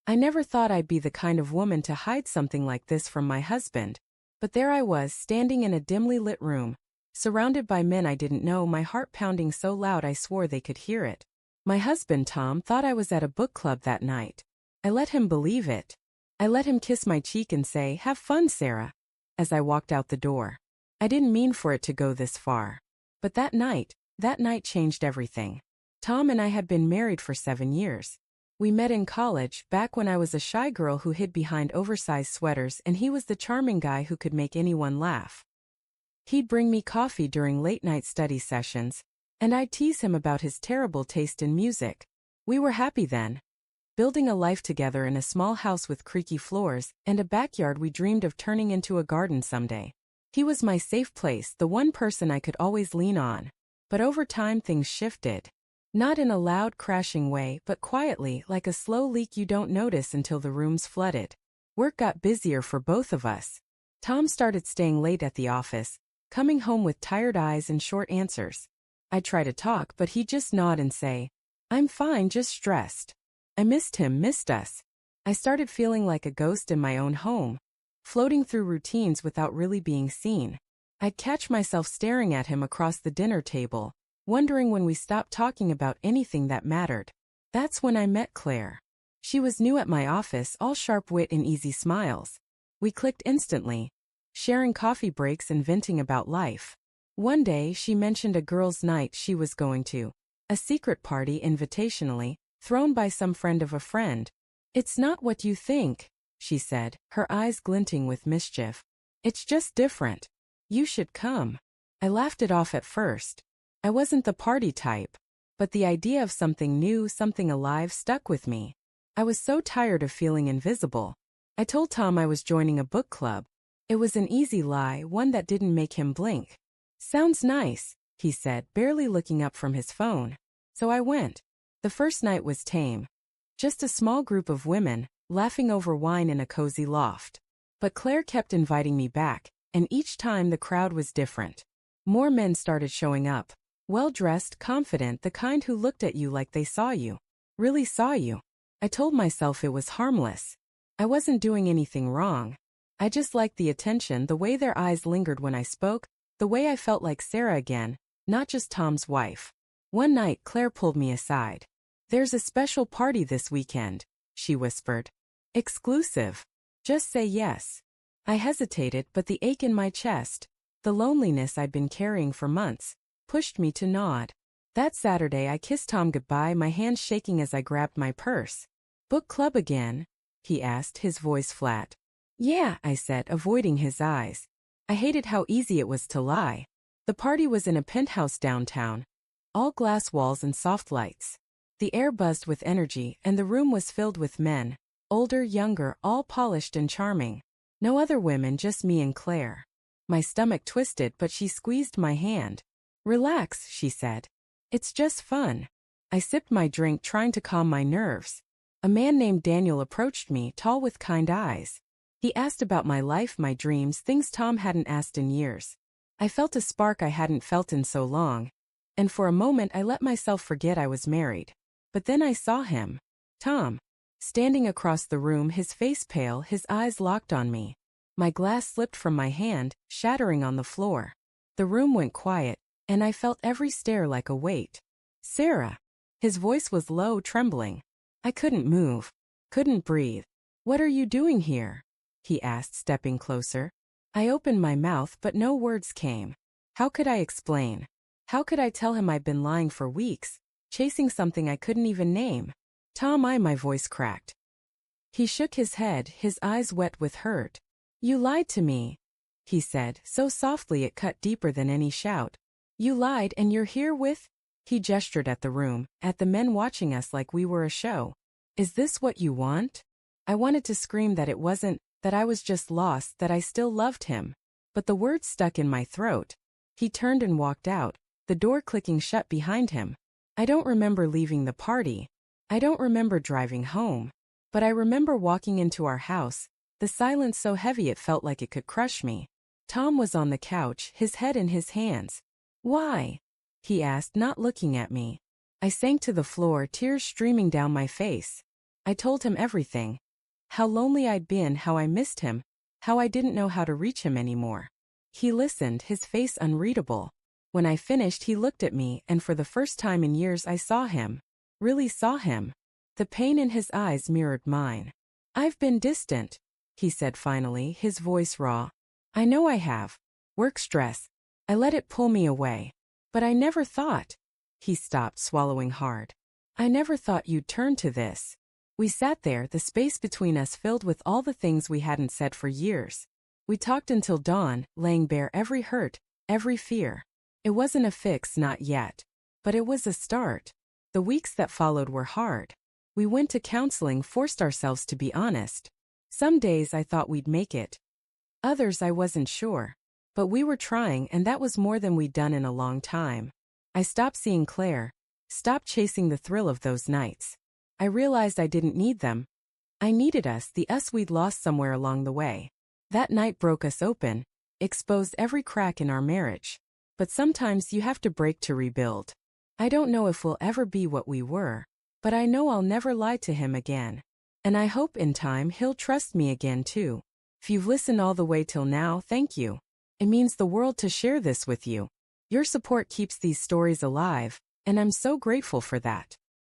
I never thought I'd be the kind of woman to hide something like this from my husband. But there I was, standing in a dimly lit room, surrounded by men I didn't know, my heart pounding so loud I swore they could hear it. My husband, Tom, thought I was at a book club that night. I let him believe it. I let him kiss my cheek and say, "Have fun, Sarah," as I walked out the door. I didn't mean for it to go this far. But that night changed everything. Tom and I had been married for 7 years. We met in college, back when I was a shy girl who hid behind oversized sweaters, and he was the charming guy who could make anyone laugh. He'd bring me coffee during late-night study sessions, and I'd tease him about his terrible taste in music. We were happy then, building a life together in a small house with creaky floors and a backyard we dreamed of turning into a garden someday. He was my safe place, the one person I could always lean on. But over time things shifted. Not in a loud, crashing way, but quietly, like a slow leak you don't notice until the room's flooded. Work got busier for both of us. Tom started staying late at the office, coming home with tired eyes and short answers. I'd try to talk, but he'd just nod and say, "I'm fine, just stressed." I missed him, missed us. I started feeling like a ghost in my own home, floating through routines without really being seen. I'd catch myself staring at him across the dinner table, wondering when we stopped talking about anything that mattered. That's when I met Claire. She was new at my office, all sharp wit and easy smiles. We clicked instantly, sharing coffee breaks and venting about life. One day she mentioned a girls' night she was going to, a secret party invitationally, thrown by some friend of a friend. "It's not what you think," she said, her eyes glinting with mischief. "It's just different. You should come." I laughed it off at first. I wasn't the party type, but the idea of something new, something alive, stuck with me. I was so tired of feeling invisible. I told Tom I was joining a book club. It was an easy lie, one that didn't make him blink. "Sounds nice," he said, barely looking up from his phone. So I went. The first night was tame. Just a small group of women, laughing over wine in a cozy loft. But Claire kept inviting me back, and each time the crowd was different. More men started showing up. Well-dressed, confident, the kind who looked at you like they saw you. Really saw you. I told myself it was harmless. I wasn't doing anything wrong. I just liked the attention, the way their eyes lingered when I spoke, the way I felt like Sarah again, not just Tom's wife. One night Claire pulled me aside. "There's a special party this weekend," she whispered. "Exclusive. Just say yes." I hesitated, but the ache in my chest, the loneliness I'd been carrying for months, pushed me to nod. That Saturday I kissed Tom goodbye, my hand shaking as I grabbed my purse. "Book club again?" he asked, his voice flat. "Yeah," I said, avoiding his eyes. I hated how easy it was to lie. The party was in a penthouse downtown. All glass walls and soft lights. The air buzzed with energy, and the room was filled with men, older, younger, all polished and charming. No other women, just me and Claire. My stomach twisted, but she squeezed my hand. "Relax," she said. "It's just fun." I sipped my drink, trying to calm my nerves. A man named Daniel approached me, tall with kind eyes. He asked about my life, my dreams, things Tom hadn't asked in years. I felt a spark I hadn't felt in so long, and for a moment I let myself forget I was married. But then I saw him. Tom. Standing across the room, his face pale, his eyes locked on me. My glass slipped from my hand, shattering on the floor. The room went quiet, and I felt every stare like a weight. "Sarah." His voice was low, trembling. I couldn't move. Couldn't breathe. "What are you doing here?" he asked, stepping closer. I opened my mouth, but no words came. How could I explain? How could I tell him I'd been lying for weeks, chasing something I couldn't even name? "Tom," my voice cracked. He shook his head, his eyes wet with hurt. "You lied to me," he said, so softly it cut deeper than any shout. "You lied, and you're here with—" He gestured at the room, at the men watching us like we were a show. "Is this what you want?" I wanted to scream that it wasn't, that I was just lost, that I still loved him. But the words stuck in my throat. He turned and walked out, the door clicking shut behind him. I don't remember leaving the party. I don't remember driving home. But I remember walking into our house, the silence so heavy it felt like it could crush me. Tom was on the couch, his head in his hands. "Why?" he asked, not looking at me. I sank to the floor, tears streaming down my face. I told him everything. How lonely I'd been, how I missed him, how I didn't know how to reach him anymore. He listened, his face unreadable. When I finished, he looked at me, and for the first time in years I saw him. Really saw him. The pain in his eyes mirrored mine. I've been distant, he said finally, his voice raw. I know I have. Work stress. I let it pull me away. But I never thought. He stopped, swallowing hard. I never thought you'd turn to this. We sat there, the space between us filled with all the things we hadn't said for years. We talked until dawn, laying bare every hurt, every fear. It wasn't a fix, not yet. But it was a start. The weeks that followed were hard. We went to counseling, forced ourselves to be honest. Some days I thought we'd make it. Others I wasn't sure. But we were trying, and that was more than we'd done in a long time. I stopped seeing Claire, stopped chasing the thrill of those nights. I realized I didn't need them. I needed us, the us we'd lost somewhere along the way. That night broke us open, exposed every crack in our marriage. But sometimes you have to break to rebuild. I don't know if we'll ever be what we were, but I know I'll never lie to him again. And I hope in time he'll trust me again too. If you've listened all the way till now, thank you. It means the world to share this with you. Your support keeps these stories alive, and I'm so grateful for that.